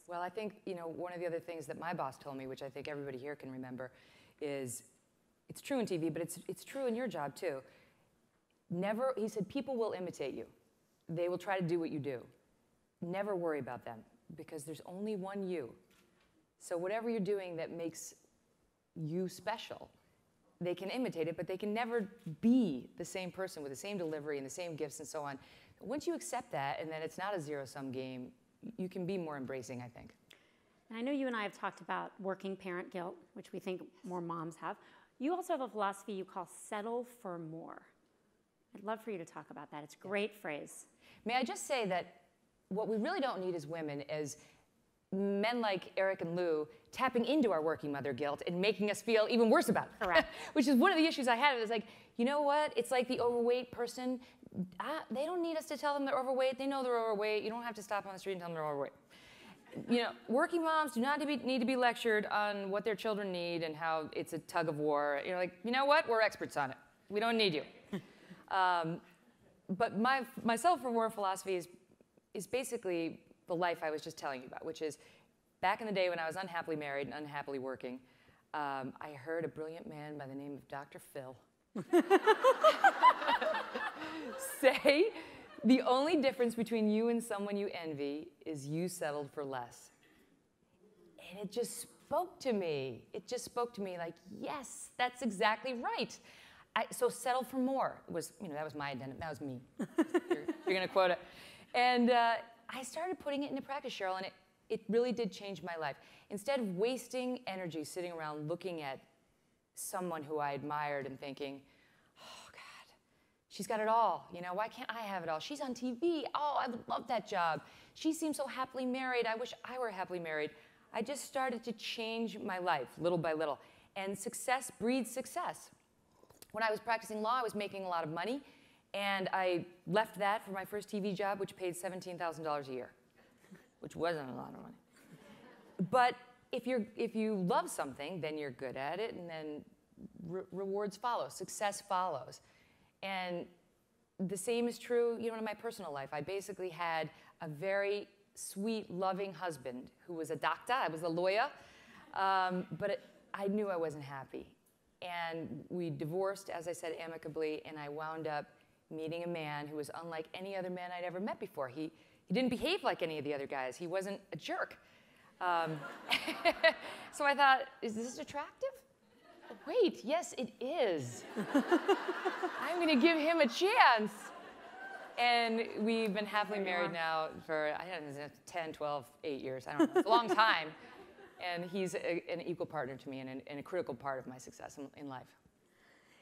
Well, I think, one of the other things that my boss told me, which I think everybody here can remember, is it's true in TV, but it's true in your job too. Never, he said, people will imitate you. They will try to do what you do. Never worry about them, because there's only one you. So whatever you're doing that makes you special, they can imitate it, but they can never be the same person with the same delivery and the same gifts and so on. Once you accept that, and then it's not a zero-sum game, you can be more embracing, I think. And I know you and I have talked about working parent guilt, which we think more moms have. You also have a philosophy you call settle for more. I'd love for you to talk about that. It's a great phrase. May I just say that what we really don't need as women is men like Eric and Lou tapping into our working mother guilt and making us feel even worse about it. Correct. Which is one of the issues I had. It was like, you know what? It's like the overweight person. They don't need us to tell them they're overweight. They know they're overweight. You don't have to stop on the street and tell them they're overweight. Working moms do not need to be lectured on what their children need and how it's a tug of war. You're like, you know what? We're experts on it. We don't need you. But my settle for more philosophy is basically the life I was just telling you about, which is back in the day when I was unhappily married and unhappily working, I heard a brilliant man by the name of Dr. Phil say, the only difference between you and someone you envy is you settled for less. And it just spoke to me. It just spoke to me like, yes, that's exactly right. So settle for more was, that was my identity. That was me. You're going to quote it. And I started putting it into practice, Sheryl, and it really did change my life. Instead of wasting energy sitting around looking at someone who I admired and thinking, oh, God, she's got it all. Why can't I have it all? She's on TV. Oh, I would love that job. She seems so happily married. I wish I were happily married. I just started to change my life little by little. And success breeds success. When I was practicing law, I was making a lot of money. And I left that for my first TV job, which paid $17,000 a year, which wasn't a lot of money. But if you love something, then you're good at it, and then rewards follow, success follows. And the same is true, in my personal life. I basically had a very sweet, loving husband who was a doctor. I was a lawyer, but I knew I wasn't happy. And we divorced, as I said, amicably, and I wound up meeting a man who was unlike any other man I'd ever met before. He didn't behave like any of the other guys. He wasn't a jerk. So I thought, is this attractive? Wait, yes, it is. I'm going to give him a chance. And we've been happily married now for, I don't know, 10, 12, 8 years. I don't know. It's a long time. And he's an equal partner to me and a critical part of my success in life.